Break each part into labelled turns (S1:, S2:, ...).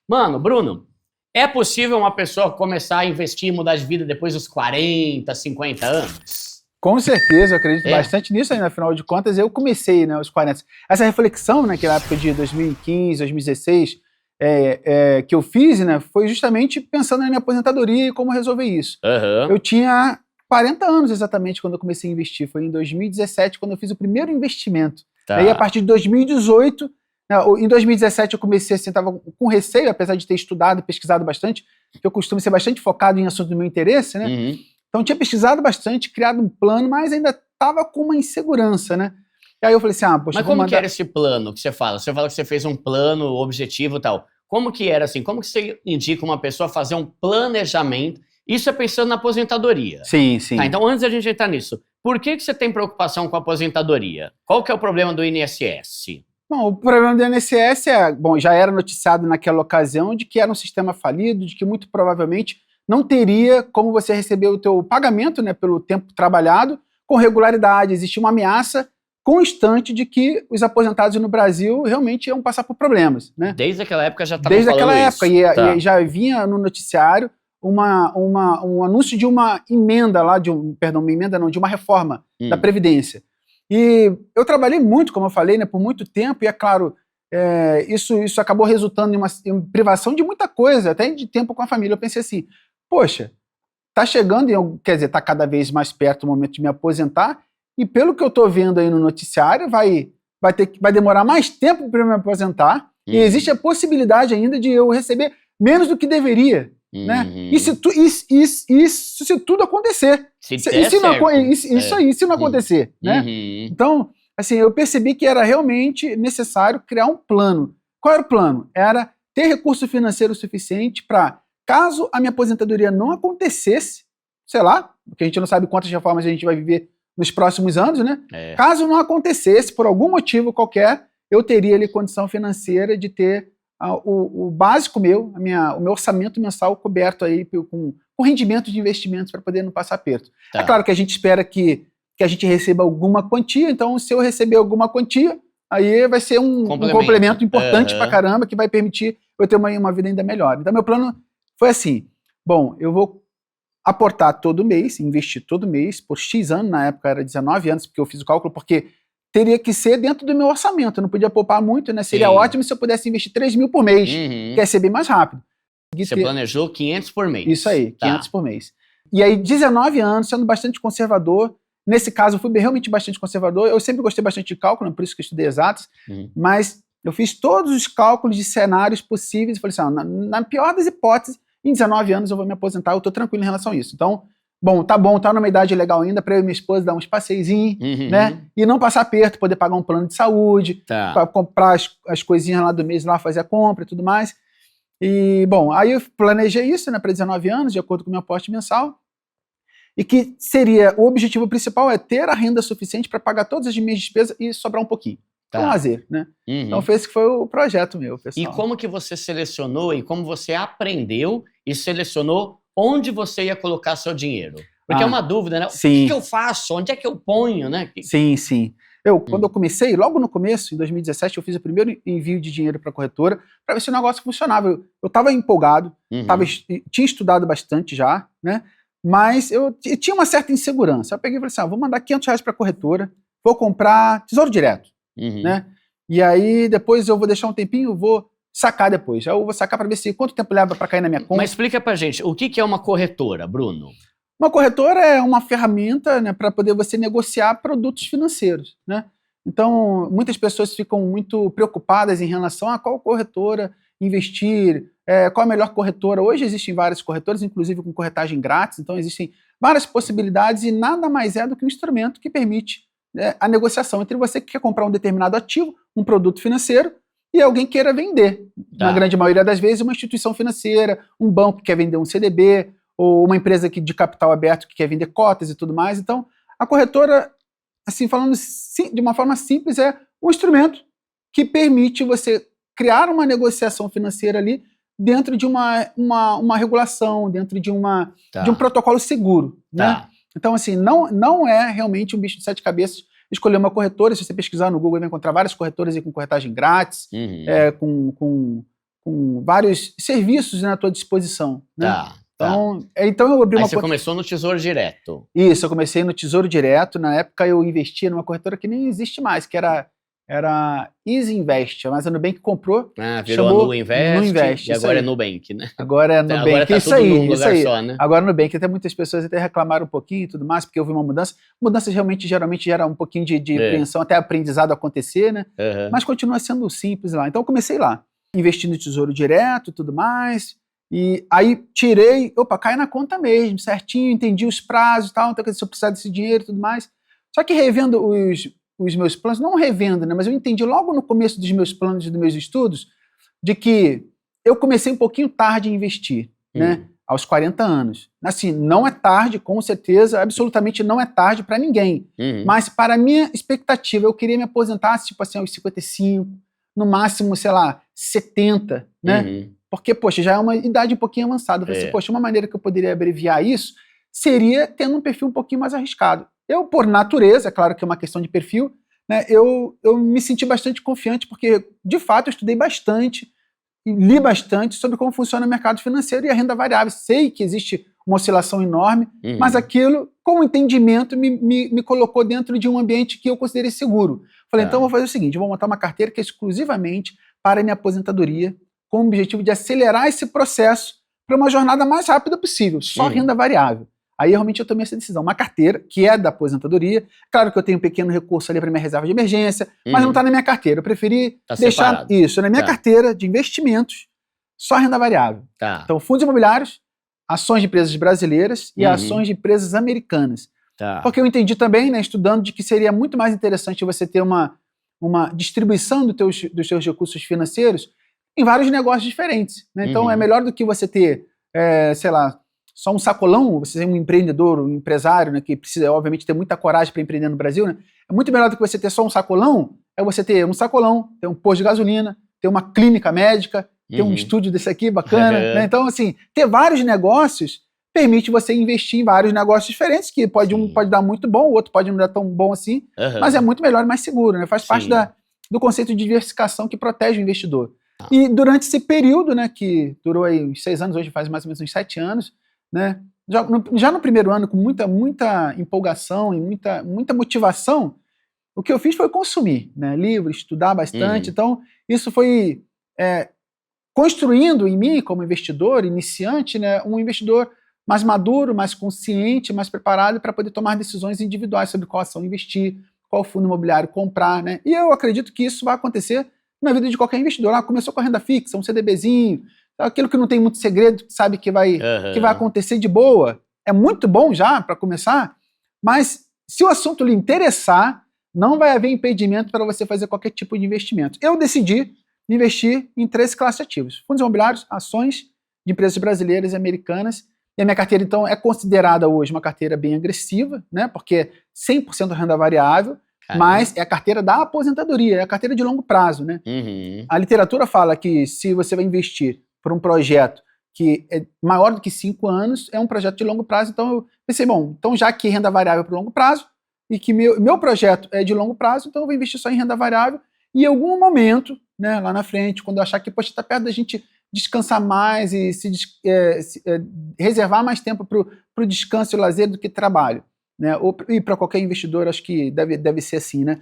S1: Mano, Bruno, é possível uma pessoa começar a investir e mudar de vida depois dos 40, 50 anos?
S2: Com certeza, eu acredito
S1: É.
S2: bastante nisso aí, afinal de contas, eu comecei, né, aos 40. Essa reflexão, naquela época de 2015, 2016, que eu fiz, né, foi justamente pensando na minha aposentadoria e como resolver isso.
S1: Aham.
S2: Eu tinha 40 anos exatamente quando eu comecei a investir, foi em 2017 quando eu fiz o primeiro investimento.
S1: Tá.
S2: E a partir de 2018, né, em 2017 eu comecei assim, estava com receio, apesar de ter estudado, pesquisado bastante, que eu costumo ser bastante focado em assuntos do meu interesse, né?
S1: Uhum.
S2: Então, tinha pesquisado bastante, criado um plano, mas ainda estava com uma insegurança, né? E aí eu falei assim, poxa,
S1: Mas como que era esse plano que você fala? Você fala que você fez um plano, objetivo e tal. Como que era assim? Como que você indica uma pessoa a fazer um planejamento? Isso é pensando na aposentadoria.
S2: Sim, sim.
S1: Tá, então antes da gente entrar nisso, por que você tem preocupação com a aposentadoria? Qual que é o problema do INSS?
S2: Bom, o problema do INSS já era noticiado naquela ocasião de que era um sistema falido, de que muito provavelmente não teria como você receber o teu pagamento, né, pelo tempo trabalhado com regularidade. Existia uma ameaça constante de que os aposentados no Brasil realmente iam passar por problemas, né?
S1: Desde aquela época já estava
S2: Desde
S1: falando
S2: aquela
S1: isso.
S2: época,
S1: Tá.
S2: e já vinha no noticiário um anúncio de uma emenda lá, de uma reforma da Previdência. E eu trabalhei muito, como eu falei, né, por muito tempo, e é claro, isso acabou resultando em privação de muita coisa, até de tempo com a família. Eu pensei assim, poxa, tá chegando, quer dizer, tá cada vez mais perto o momento de me aposentar, e pelo que eu tô vendo aí no noticiário, vai demorar mais tempo para me aposentar, e existe a possibilidade ainda de eu receber menos do que deveria, né? E se tudo acontecer. Se não acontecer, né? Então, assim, eu percebi que era realmente necessário criar um plano. Qual era o plano? Era ter recurso financeiro suficiente para, caso a minha aposentadoria não acontecesse, sei lá, porque a gente não sabe quantas reformas a gente vai viver nos próximos anos, né? Caso não acontecesse, por algum motivo qualquer, eu teria ali condição financeira de ter o básico meu, o meu orçamento mensal coberto aí com rendimento de investimentos para poder não passar aperto.
S1: Tá.
S2: É claro que a gente espera que a gente receba alguma quantia, então se eu receber alguma quantia, aí vai ser um complemento importante pra caramba, que vai permitir eu ter uma vida ainda melhor. Então meu plano foi assim, bom, eu vou aportar todo mês, investir todo mês, por X anos, na época era 19 anos, porque eu fiz o cálculo, porque teria que ser dentro do meu orçamento, eu não podia poupar muito, né? Seria ótimo se eu pudesse investir 3 mil por mês, que ia ser bem mais rápido.
S1: Você planejou 500 por mês.
S2: Isso aí, 500 por mês. E aí, 19 anos, sendo bastante conservador. Nesse caso, eu fui realmente bastante conservador. Eu sempre gostei bastante de cálculo, por isso que eu estudei exatas. Mas eu fiz todos os cálculos de cenários possíveis e falei assim, na pior das hipóteses, em 19 anos eu vou me aposentar, eu tô tranquilo em relação a isso. Então, tá numa idade legal ainda para eu e minha esposa dar uns passeizinhos, né? E não passar aperto, poder pagar um plano de saúde, para comprar as coisinhas lá do mês, lá fazer a compra e tudo mais. E, bom, aí eu planejei isso, né, para 19 anos, de acordo com o meu aporte mensal, e que o objetivo principal é ter a renda suficiente para pagar todas as minhas despesas e sobrar um pouquinho. Com lazer, né? Então esse que foi o projeto meu, pessoal.
S1: E como que você selecionou e como você aprendeu e selecionou onde você ia colocar seu dinheiro? Porque é uma dúvida, né? O que eu faço? Onde é que eu ponho, né?
S2: Sim. Quando eu comecei, logo no começo, em 2017, eu fiz o primeiro envio de dinheiro para a corretora para ver se o negócio funcionava. Eu estava empolgado, tinha estudado bastante já, né? Mas eu tinha uma certa insegurança. Eu peguei e falei assim, vou mandar R$500 para a corretora, vou comprar Tesouro Direto, né? E aí depois eu vou deixar um tempinho, vou sacar depois. Eu vou sacar para ver quanto tempo leva para cair na minha conta.
S1: Mas explica pra gente, o que é uma corretora, Bruno?
S2: Uma corretora é uma ferramenta, né, para poder você negociar produtos financeiros, né? Então, muitas pessoas ficam muito preocupadas em relação a qual corretora investir, qual a melhor corretora. Hoje existem várias corretoras, inclusive com corretagem grátis, então existem várias possibilidades e nada mais é do que um instrumento que permite a negociação entre você que quer comprar um determinado ativo, um produto financeiro, e alguém queira vender. Na grande maioria das vezes, uma instituição financeira, um banco que quer vender um CDB, ou uma empresa de capital aberto que quer vender cotas e tudo mais. Então, a corretora, assim, falando de uma forma simples, é um instrumento que permite você criar uma negociação financeira ali dentro de uma regulação, dentro de um protocolo seguro, né? Então, assim, não é realmente um bicho de 7 cabeças escolher uma corretora. Se você pesquisar no Google, vai encontrar várias corretoras aí com corretagem grátis, com com vários serviços, né, à tua disposição. Né?
S1: Tá.
S2: Então eu abri
S1: Aí
S2: uma...
S1: você começou no Tesouro Direto.
S2: Isso, eu comecei no Tesouro Direto. Na época eu investia numa corretora que nem existe mais, que era Easy Invest, mas a Nubank comprou.
S1: Virou
S2: chamou
S1: Nu Invest,
S2: Nuinvest,
S1: e
S2: isso
S1: agora
S2: aí.
S1: é Nubank, né?
S2: Agora é Nubank,
S1: Agora tá
S2: isso
S1: tudo
S2: aí,
S1: num
S2: isso
S1: lugar
S2: aí.
S1: só, né?
S2: Agora Nubank, até muitas pessoas até reclamaram um pouquinho e tudo mais, porque houve uma mudança. Mudanças geralmente gera um pouquinho de apreensão, até aprendizado acontecer, né? Mas continua sendo simples lá. Então eu comecei lá, investi no Tesouro Direto e tudo mais, e aí tirei, cai na conta mesmo, certinho, entendi os prazos e tal, então se eu precisar desse dinheiro e tudo mais. Só que revendo os meus planos, não revendo, né, mas eu entendi logo no começo dos meus planos e dos meus estudos, de que eu comecei um pouquinho tarde a investir, né, aos 40 anos. Assim, não é tarde, com certeza, absolutamente não é tarde para ninguém, mas para a minha expectativa, eu queria me aposentar, tipo assim, aos 55, no máximo, sei lá, 70, né, porque, poxa, já é uma idade um pouquinho avançada. Eu falei assim, poxa, uma maneira que eu poderia abreviar isso seria tendo um perfil um pouquinho mais arriscado. Eu, por natureza, é claro que é uma questão de perfil, né, eu me senti bastante confiante porque, de fato, eu estudei bastante e li bastante sobre como funciona o mercado financeiro e a renda variável. Sei que existe uma oscilação enorme, mas aquilo, com o entendimento, me colocou dentro de um ambiente que eu considerei seguro. Falei, então eu vou fazer o seguinte, eu vou montar uma carteira que é exclusivamente para a minha aposentadoria, com o objetivo de acelerar esse processo para uma jornada mais rápida possível, só renda variável. Aí realmente eu tomei essa decisão, uma carteira que é da aposentadoria, claro que eu tenho um pequeno recurso ali para minha reserva de emergência, mas não está na minha carteira, eu preferi deixar
S1: separado.
S2: Isso na minha carteira de investimentos, só renda variável. Então fundos imobiliários, ações de empresas brasileiras e ações de empresas americanas. Porque eu entendi também, né, estudando, de que seria muito mais interessante você ter uma distribuição dos seus recursos financeiros em vários negócios diferentes. Né? Então é melhor do que você ter, sei lá, só um sacolão, você ser um empreendedor, um empresário, né, que precisa, obviamente, ter muita coragem para empreender no Brasil. Né? É muito melhor do que você ter só um sacolão, é você ter um sacolão, ter um posto de gasolina, ter uma clínica médica, ter um estúdio desse aqui bacana. Né? Então, assim, ter vários negócios permite você investir em vários negócios diferentes, que um pode dar muito bom, o outro pode não dar tão bom assim, mas é muito melhor e mais seguro. Né? Faz parte do conceito de diversificação que protege o investidor. E durante esse período, né, que durou aí uns 6 anos, hoje faz mais ou menos uns 7 anos, né, já no primeiro ano, com muita empolgação e muita motivação, o que eu fiz foi consumir, né, livros, estudar bastante. Então, isso foi construindo em mim, como investidor iniciante, né, um investidor mais maduro, mais consciente, mais preparado para poder tomar decisões individuais sobre qual ação investir, qual fundo imobiliário comprar. Né, e eu acredito que isso vai acontecer na vida de qualquer investidor. Começou com a renda fixa, um CDBzinho, aquilo que não tem muito segredo, sabe que vai acontecer de boa. É muito bom já para começar, mas se o assunto lhe interessar, não vai haver impedimento para você fazer qualquer tipo de investimento. Eu decidi investir em 3 classes ativos: fundos imobiliários, ações de empresas brasileiras e americanas. E a minha carteira, então, é considerada hoje uma carteira bem agressiva, né? Porque 100% renda variável, mas é a carteira da aposentadoria, é a carteira de longo prazo, né? A literatura fala que se você vai investir por um projeto que é maior do que 5 anos, é um projeto de longo prazo. Então eu pensei, bom, então já que renda variável é para longo prazo, e que meu projeto é de longo prazo, então eu vou investir só em renda variável, e em algum momento, né, lá na frente, quando eu achar que, poxa, está perto da gente descansar mais e reservar mais tempo para o descanso e lazer do que trabalho. Né? E para qualquer investidor, acho que deve ser assim, né?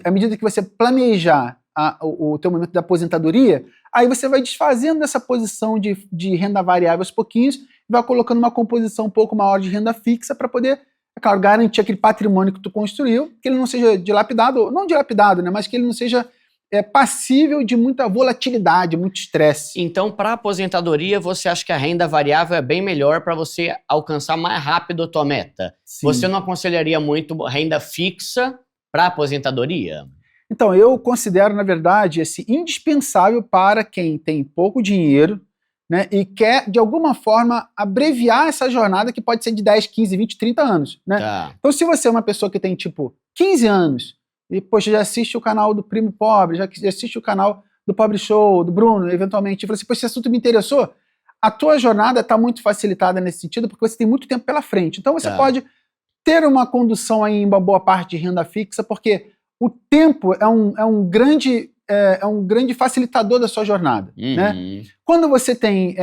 S2: À medida que você planejar o teu momento da aposentadoria, aí você vai desfazendo essa posição de renda variável aos pouquinhos e vai colocando uma composição um pouco maior de renda fixa para poder, é claro, garantir aquele patrimônio que tu construiu, que ele não seja dilapidado, não dilapidado, né? Mas que ele não seja passível de muita volatilidade, muito estresse.
S1: Então, para aposentadoria, você acha que a renda variável é bem melhor para você alcançar mais rápido a tua meta? Sim. Você não aconselharia muito renda fixa para aposentadoria?
S2: Então, eu considero, na verdade, indispensável para quem tem pouco dinheiro, né, e quer, de alguma forma, abreviar essa jornada que pode ser de 10, 15, 20, 30 anos. Né? Então, se você é uma pessoa que tem, tipo, 15 anos, e, poxa, já assiste o canal do Primo Pobre, já assiste o canal do Pobre Show, do Bruno, eventualmente, e fala assim, poxa, esse assunto me interessou, a tua jornada está muito facilitada nesse sentido, porque você tem muito tempo pela frente. Então, você pode ter uma condução aí em uma boa parte de renda fixa, porque o tempo é um grande grande facilitador da sua jornada. Né? Quando você tem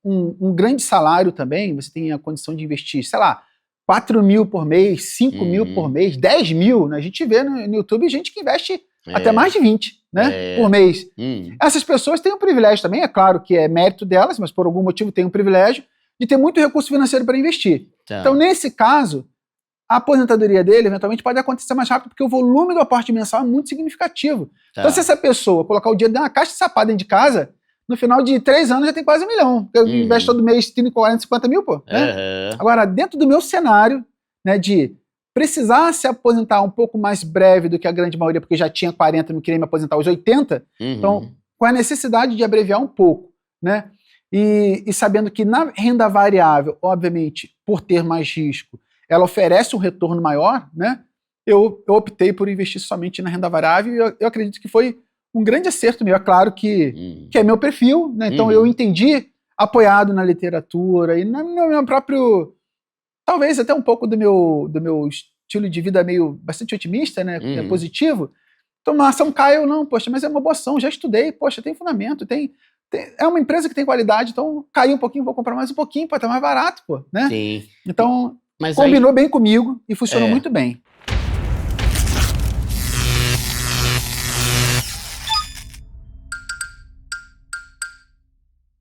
S2: um grande salário também, você tem a condição de investir, sei lá, 4 mil por mês, 5 mil por mês, 10 mil, né? A gente vê no YouTube gente que investe até mais de 20, né? Por mês. Essas pessoas têm um privilégio também, é claro que é mérito delas, mas por algum motivo têm um privilégio de ter muito recurso financeiro para investir. Então, nesse caso, a aposentadoria dele, eventualmente, pode acontecer mais rápido, porque o volume do aporte mensal é muito significativo. Então, se essa pessoa colocar o dinheiro dentro de uma caixa de sapato dentro de casa, no final de 3 anos já tem quase 1 milhão. Porque eu investo todo mês 30, 40, 50 mil, pô. Né? Agora, dentro do meu cenário, né, de precisar se aposentar um pouco mais breve do que a grande maioria, porque já tinha 40 e não queria me aposentar aos 80, então, com a necessidade de abreviar um pouco, né? E sabendo que na renda variável, obviamente, por ter mais risco, ela oferece um retorno maior, né? Eu optei por investir somente na renda variável e eu acredito que foi um grande acerto meu. É claro que é meu perfil, né? Então eu entendi, apoiado na literatura e no meu próprio, talvez até um pouco do meu estilo de vida meio bastante otimista, né? Positivo. Então, a ação caiu, não, poxa, mas é uma boa ação, já estudei, poxa, tem fundamento, é uma empresa que tem qualidade, então caiu um pouquinho, vou comprar mais um pouquinho, pode estar mais barato, pô, né?
S1: Sim.
S2: Então, mas combinou bem comigo e funcionou muito bem.